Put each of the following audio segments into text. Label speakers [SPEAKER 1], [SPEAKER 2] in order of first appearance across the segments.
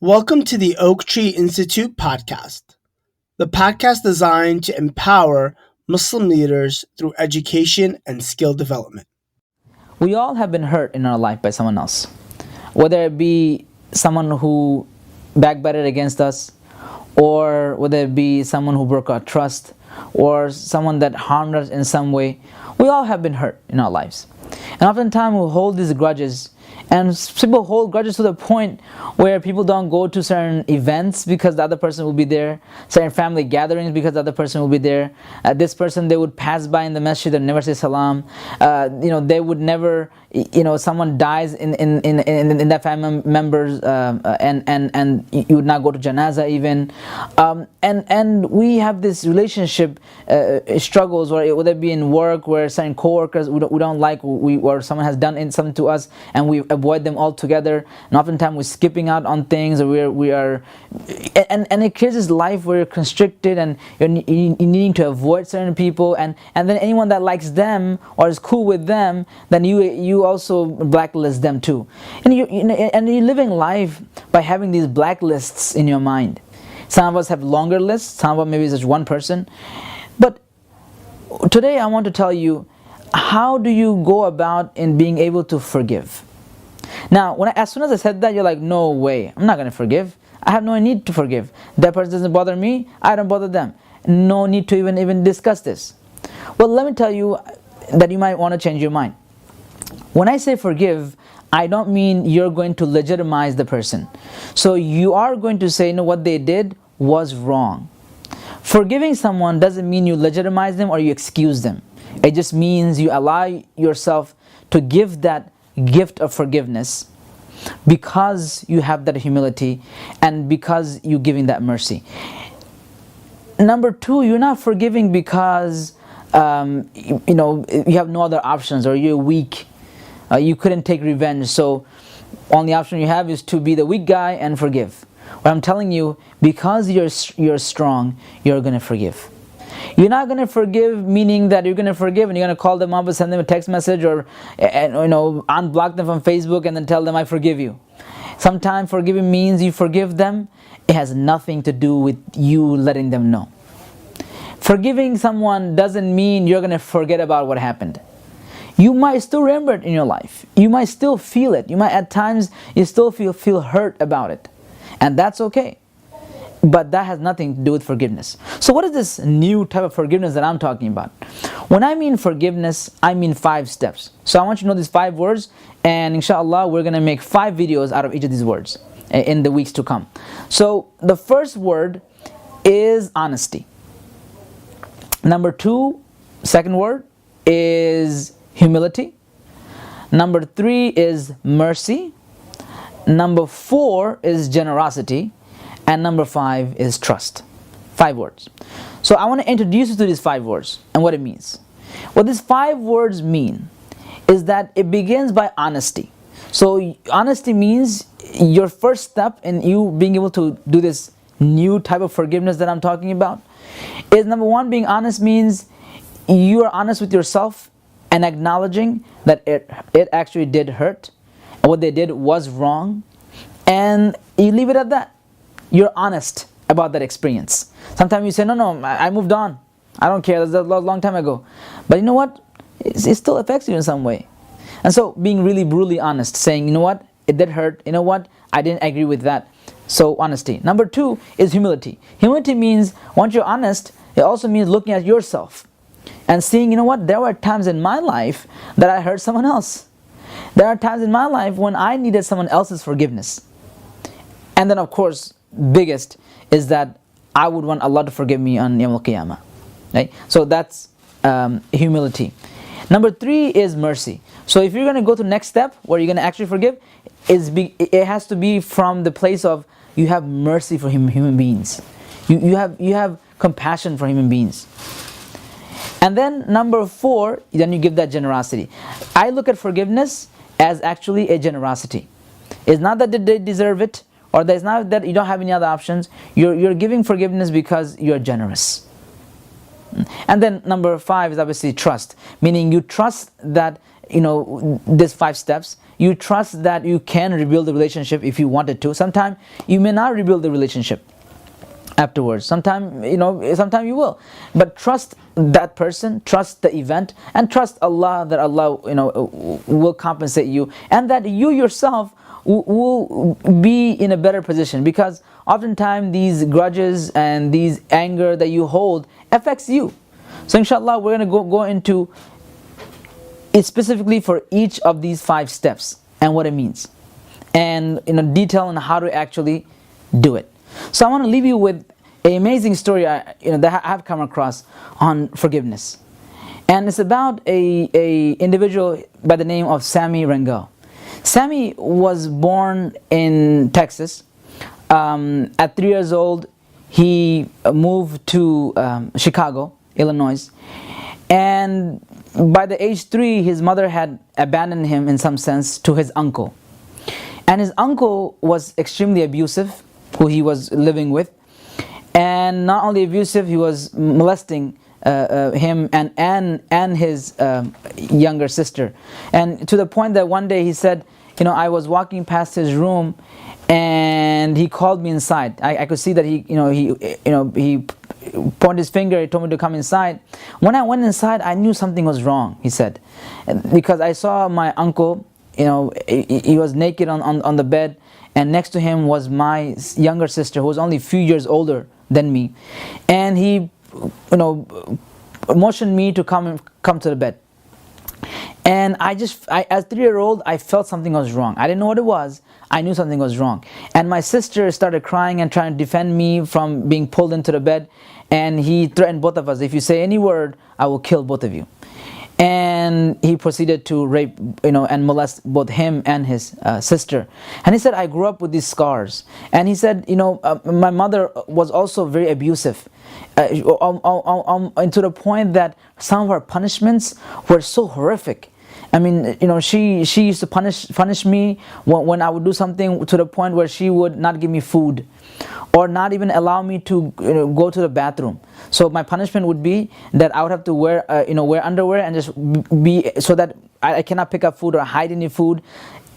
[SPEAKER 1] Welcome to the Oaktree Institute Podcast, the podcast designed to empower Muslim leaders through education and skill development.
[SPEAKER 2] We all have been hurt in our life by someone else, whether it be someone who backbited against us, or whether it be someone who broke our trust, or someone that harmed us in some way. We all have been hurt in our lives. And oftentimes we hold these grudges, and people hold grudges to the point where people don't go to certain events because the other person will be there, certain family gatherings because the other person will be there. This person, they would pass by in the masjid and never say salam. They would never, someone dies in that family members, and you would not go to janaza even. And we have this relationship struggles, whether it be in work where certain coworkers we don't like, or someone has done something to us, and we avoid them altogether. And oftentimes we're skipping out on things, or we are, and it creates this life where you're constricted and you're needing to avoid certain people, and then anyone that likes them or is cool with them, then you also blacklist them too. And you're living life by having these blacklists in your mind. Some of us have longer lists, some of us maybe it's just one person. But today I want to tell you, how do you go about in being able to forgive? Now, as soon as I said that, you're like, no way, I'm not going to forgive. I have no need to forgive. That person doesn't bother me, I don't bother them. No need to even discuss this. Well, let me tell you that you might want to change your mind. When I say forgive, I don't mean you're going to legitimize the person. So you are going to say, no, what they did was wrong. Forgiving someone doesn't mean you legitimize them or you excuse them. It just means you allow yourself to give that gift of forgiveness because you have that humility and because you're giving that mercy. Number two, you're not forgiving because you have no other options, or you're weak. You couldn't take revenge, so only option you have is to be the weak guy and forgive. What I'm telling you, because you're strong, you're going to forgive. You're not going to forgive, meaning that you're going to forgive and you're going to call them up and send them a text message, or unblock them from Facebook and then tell them I forgive you. Sometimes forgiving means you forgive them. It has nothing to do with you letting them know. Forgiving someone doesn't mean you're going to forget about what happened. You might still remember it in your life. You might still feel it. You might at times you still feel hurt about it. And that's okay. But that has nothing to do with forgiveness. So what is this new type of forgiveness that I'm talking about? When I mean forgiveness, I mean 5 steps. So I want you to know these 5 words, and inshallah we're going to make 5 videos out of each of these words in the weeks to come. So the first word is honesty. Number 2, second word is humility. Number 3 is mercy. Number 4 is generosity. And number 5 is trust. 5 words. So I want to introduce you to these 5 words and what it means. What these 5 words mean is that it begins by honesty. So honesty means your first step in you being able to do this new type of forgiveness that I'm talking about is, number 1, being honest means you are honest with yourself and acknowledging that it actually did hurt and what they did was wrong, and you leave it at that. You're honest about that experience. Sometimes you say, no, I moved on. I don't care, that's a long time ago. But you know what? It still affects you in some way. And so being really brutally honest, saying, you know what? It did hurt. You know what? I didn't agree with that. So honesty. Number 2 is humility. Humility means once you're honest, it also means looking at yourself and seeing, you know what? There were times in my life that I hurt someone else. There are times in my life when I needed someone else's forgiveness. And then of course, biggest is that I would want Allah to forgive me on Yawm al-Qiyamah. Right? So that's humility. Number 3 is mercy. So if you're going to go to the next step where you're going to actually forgive, it has to be from the place of you have mercy for human beings. You have compassion for human beings. And then number 4, then you give that generosity. I look at forgiveness as actually a generosity. It's not that they deserve it, or there's not that you don't have any other options. You're giving forgiveness because you're generous. And then number 5 is obviously trust, meaning you trust that these 5 steps, You trust that you can rebuild the relationship if you wanted to. Sometimes you may not rebuild the relationship afterwards. Sometimes you will. But trust that person, trust the event, and trust Allah that Allah will compensate you, and that you yourself will be in a better position, because oftentimes these grudges and these anger that you hold affects you. So inshallah, we're going to go into it specifically for each of these 5 steps and what it means, and detail on how to actually do it. So I want to leave you with an amazing story that I have come across on forgiveness, and it's about a individual by the name of Sammy Rangel. Sammy was born in Texas. At 3 years old, he moved to Chicago, Illinois, and by the age 3, his mother had abandoned him in some sense to his uncle. And his uncle was extremely abusive, who he was living with. And not only abusive, he was molesting him and his younger sister. And to the point that one day he said, I was walking past his room and he called me inside. I could see that he pointed his finger, he told me to come inside. When I went inside, I knew something was wrong, he said. Because I saw my uncle, he was naked on the bed, and next to him was my younger sister, who was only a few years older than me. And he motioned me to come to the bed. And I as 3-year-old, I felt something was wrong. I didn't know what it was. I knew something was wrong. And my sister started crying and trying to defend me from being pulled into the bed. And he threatened both of us. If you say any word, I will kill both of you. And he proceeded to rape, and molest both him and his sister. And he said, I grew up with these scars. And he said, my mother was also very abusive. And to the point that some of her punishments were so horrific. I mean, she used to punish me when I would do something, to the point where she would not give me food, or not even allow me to go to the bathroom. So my punishment would be that I would have to wear underwear and just be, so that I cannot pick up food or hide any food.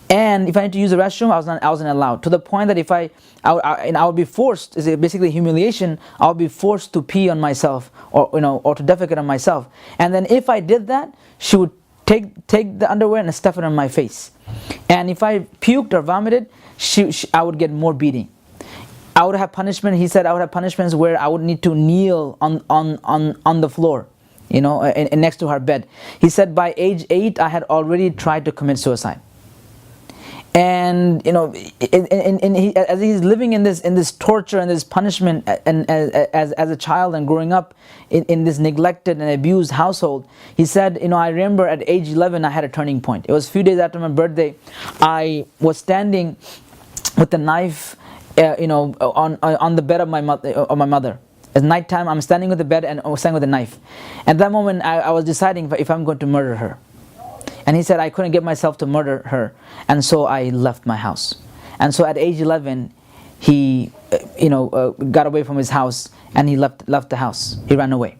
[SPEAKER 2] And if I need to use the restroom, I wasn't allowed. To the point that if I would be forced, is basically humiliation, I would be forced to pee on myself, or to defecate on myself. And then if I did that, she would take the underwear and stuff it on my face. And if I puked or vomited, I would get more beating. I would have punishment. He said I would have punishments where I would need to kneel on the floor, and next to her bed. He said by age 8, I had already tried to commit suicide. And as he's living in this torture and this punishment, and as a child and growing up in this neglected and abused household, he said, I remember at age 11 I had a turning point. It was a few days after my birthday. I was standing with a knife, on the bed of my mother. It's nighttime. I'm standing with the bed and I was standing with a knife. At that moment, I was deciding if I'm going to murder her. And he said I couldn't get myself to murder her, and so I left my house. And so at age 11, he, got away from his house, and he left the house. He ran away.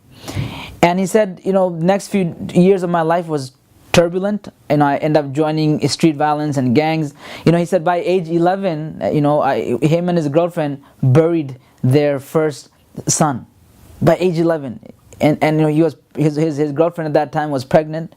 [SPEAKER 2] And he said, next few years of my life was turbulent, and I ended up joining street violence and gangs. He said by age 11, him and his girlfriend buried their first son. By age 11, and he was his girlfriend at that time was pregnant.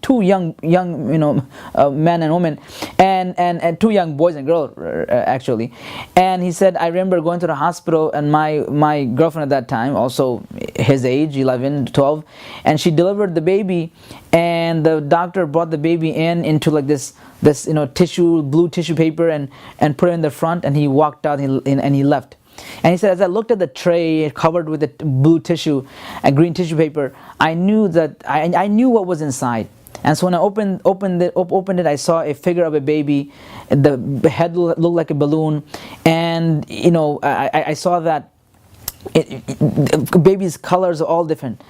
[SPEAKER 2] Two young men and women, and 2 young boys and girls actually. And he said I remember going to the hospital, and my girlfriend at that time, also his age, 11, 12, and she delivered the baby, and the doctor brought the baby into like this blue tissue paper and put it in the front, and he walked out and he left. And he said, as I looked at the tray covered with the blue tissue and green tissue paper, I knew that I knew what was inside. And so when I opened it, I saw a figure of a baby. The head looked like a balloon, and I saw that baby's colors are all different,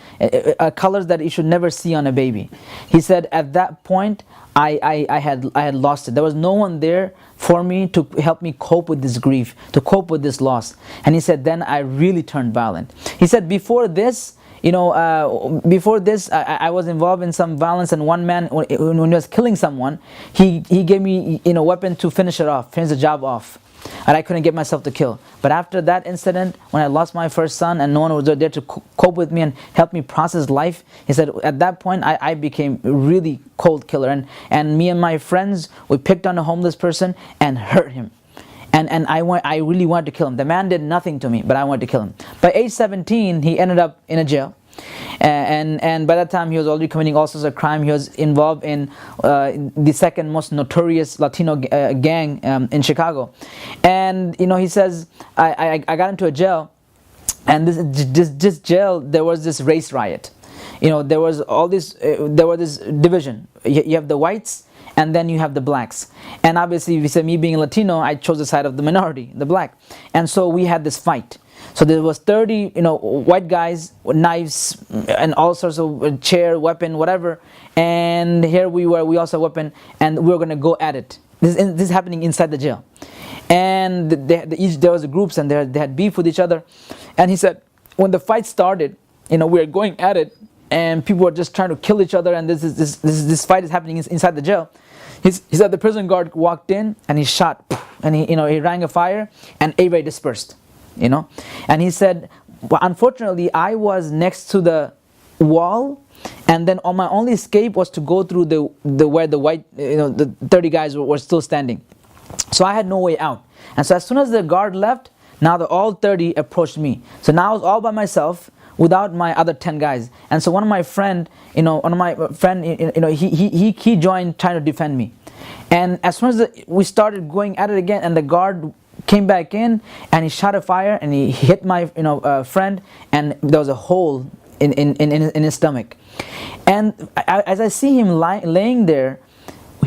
[SPEAKER 2] colors that you should never see on a baby. He said at that point I had lost it. There was no one there for me to help me cope with this grief, to cope with this loss. And he said then I really turned violent. He said before this, before this, I was involved in some violence, and one man, when he was killing someone, he gave me, weapon to finish the job off. And I couldn't get myself to kill. But after that incident, when I lost my first son and no one was there to cope with me and help me process life, he said at that point I became a really cold killer. And me and my friends, we picked on a homeless person and hurt him. And I really wanted to kill him. The man did nothing to me, but I wanted to kill him. By age 17, he ended up in a jail. And by that time, he was already committing all sorts of crime. He was involved in the second most notorious Latino gang in Chicago. And he says, I got into a jail, and this jail, there was this race riot. There was this division. You have the whites, and then you have the blacks. And obviously, if you say me being Latino, I chose the side of the minority, the black. And so we had this fight. So there was 30, white guys with knives and all sorts of chair, weapon, whatever. And here we also had a weapon, and we were going to go at it. This is happening inside the jail. And there was groups, and they had beef with each other. And he said, when the fight started, we were going at it, and people were just trying to kill each other, and this fight is happening inside the jail. He said the prison guard walked in, and he shot, and he rang a fire, and everybody dispersed. And he said, well, unfortunately, I was next to the wall, and then my only escape was to go through where the white, the 30 guys were still standing. So I had no way out. And so as soon as the guard left, now all 30 approached me. So now I was all by myself without my other 10 guys. And so one of my friend, he joined trying to defend me. And as soon as we started going at it again, and the guard came back in, and he shot a fire, and he hit my friend, and there was a hole in his stomach. And as I see him laying there,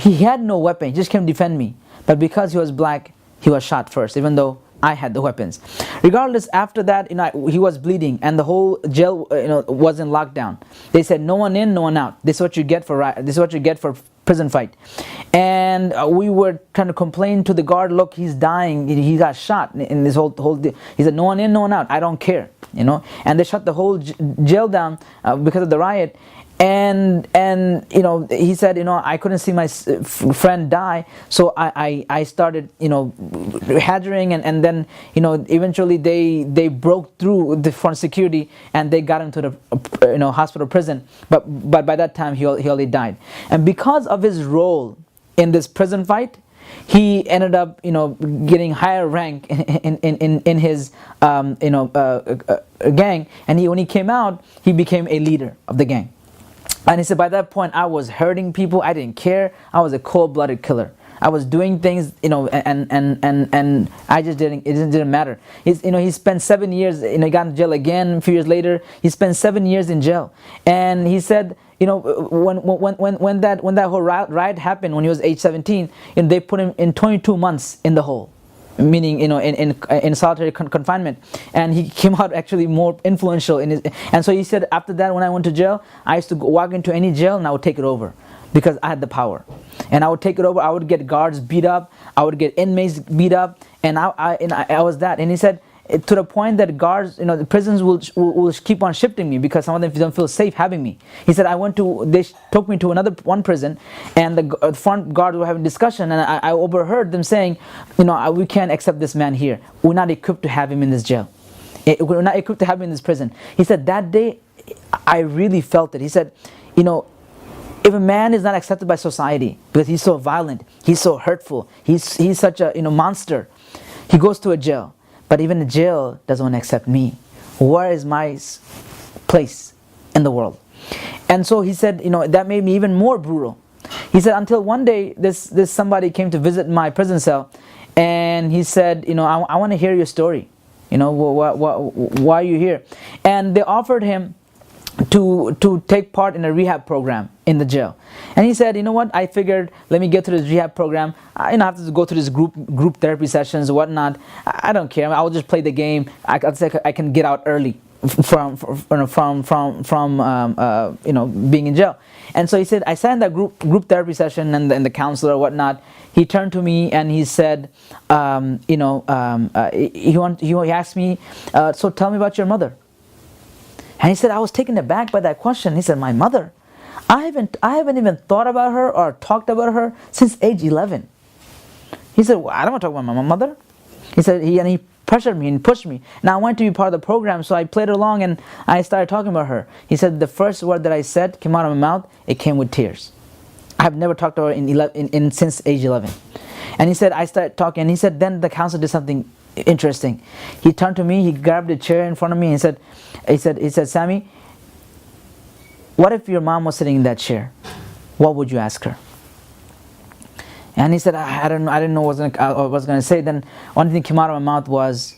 [SPEAKER 2] he had no weapon. He just came to defend me. But because he was black, he was shot first, even though I had the weapons. Regardless, after that, he was bleeding, and the whole jail, was in lockdown. They said, no one in, no one out. This is what you get for prison fight. And we were trying to complain to the guard, look, he's dying, he got shot in this whole deal. He said, no one in, no one out, I don't care, and they shut the whole jail down because of the riot. And he said, I couldn't see my friend die, so I started, hammering, and then, eventually they broke through the front security, and they got him to the, hospital prison. But by that time, he already died. And because of his role in this prison fight, he ended up, getting higher rank in his, gang. And when he came out, he became a leader of the gang. And he said, by that point, I was hurting people. I didn't care. I was a cold-blooded killer. I was doing things, and I just didn't. It didn't matter. He spent 7 years. He got in jail again. A few years later, he spent 7 years in jail. And he said, when that whole riot happened, when he was age 17, they put him in 22 months in the hole. Meaning, in solitary confinement, and he came out actually more influential in his. And so he said, after that, when I went to jail, I used to walk into any jail and I would take it over, because I had the power, and I would take it over. I would get guards beat up, I would get inmates beat up, and I was that. And he said, to the point that guards, the prisons will keep on shifting me, because some of them don't feel safe having me. He said, they took me to one prison, and the front guards were having discussion, and I overheard them saying, we can't accept this man here. We're not equipped to have him in this jail. We're not equipped to have him in this prison. He said, that day, I really felt it. He said, if a man is not accepted by society because he's so violent, he's so hurtful, he's such a monster, he goes to a jail. But even the jail doesn't want to accept me. Where is my place in the world? And so he said, that made me even more brutal. He said, until one day, this somebody came to visit my prison cell, and he said, I want to hear your story. Why are you here? And they offered him to take part in a rehab program in the jail. And he said, I figured, let me get to this rehab program. I have to go to this group therapy sessions or whatnot. I don't care. I'll just play the game. I can get out early from being in jail. And so he said, I sat in that group therapy session, and the counselor or whatnot, he turned to me and he said, he asked me, so tell me about your mother. And he said, I was taken aback by that question. He said, my mother, I haven't even thought about her or talked about her since age 11. He said, well, I don't want to talk about my mother. He said, he pressured me and pushed me. Now I wanted to be part of the program, so I played along and I started talking about her. He said, the first word that I said came out of my mouth, it came with tears. I have never talked to her since age 11. And he said, I started talking, and he said, then the counselor did something interesting. He turned to me, he grabbed a chair in front of me, and he said, Sammy, what if your mom was sitting in that chair? What would you ask her? And he said, I didn't know what I was going to say. Then one thing came out of my mouth was,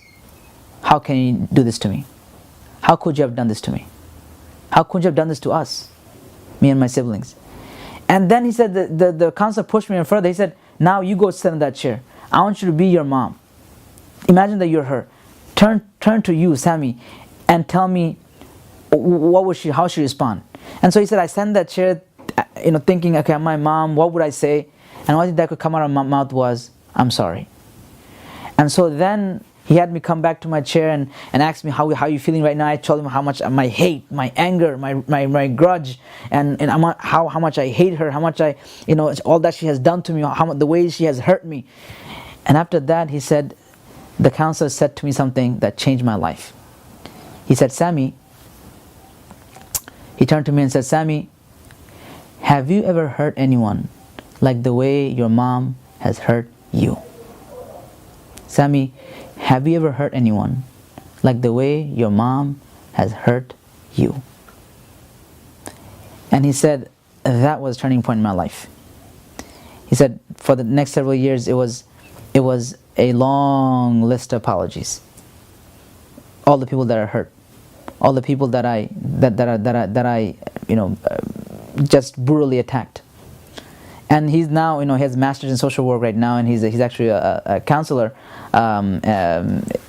[SPEAKER 2] how can you do this to me? How could you have done this to me? How could you have done this to us, me and my siblings? And then he said, the counselor pushed me in further. He said, now you go sit in that chair. I want you to be your mom. Imagine that you're her. Turn to you, Sammy, and tell me how she respond. And so he said, I sat in that chair, thinking, okay, I'm my mom, what would I say? And one thing that could come out of my mouth was, I'm sorry. And so then he had me come back to my chair and asked me, how are you feeling right now? I told him how much my hate, my anger, my grudge, and how much I hate her, how much all that she has done to me, the way she has hurt me. And after that, he said, the counselor said to me something that changed my life. He said, Sammy, he turned to me and said, Sammy, have you ever hurt anyone like the way your mom has hurt you? Sammy, have you ever hurt anyone like the way your mom has hurt you? And he said, that was a turning point in my life. He said, for the next several years, it was a long list of apologies. All the people that are hurt, all the people that I just brutally attacked. And he's now, he has a master's in social work right now, and he's actually a counselor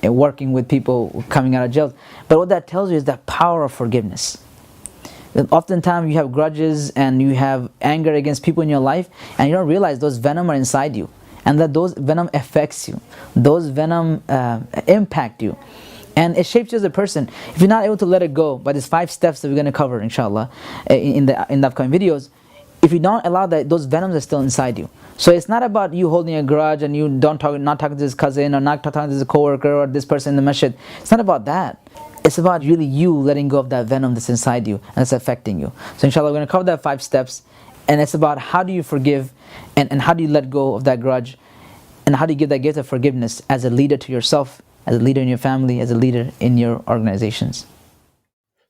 [SPEAKER 2] working with people coming out of jail. But what that tells you is the power of forgiveness. Oftentimes you have grudges and you have anger against people in your life, and you don't realize those venom are inside you, and that those venom affects you. Those venom impact you. And it shapes you as a person. If you're not able to let it go by these 5 steps that we're going to cover, inshallah, in the upcoming videos, if you don't allow that, those venoms are still inside you. So it's not about you holding a grudge and you not talking to this cousin or not talking to this coworker or this person in the masjid. It's not about that. It's about really you letting go of that venom that's inside you and it's affecting you. So inshallah, we're going to cover that 5 steps, and it's about how do you forgive and how do you let go of that grudge, and how do you give that gift of forgiveness as a leader to yourself, as a leader in your family, as a leader in your organizations.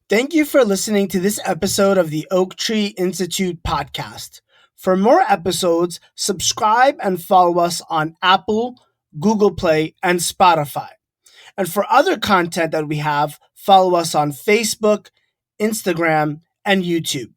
[SPEAKER 1] Thank you for listening to this episode of the Oaktree Institute Podcast. For more episodes, subscribe and follow us on Apple, Google Play, and Spotify. And for other content that we have, follow us on Facebook, Instagram, and YouTube.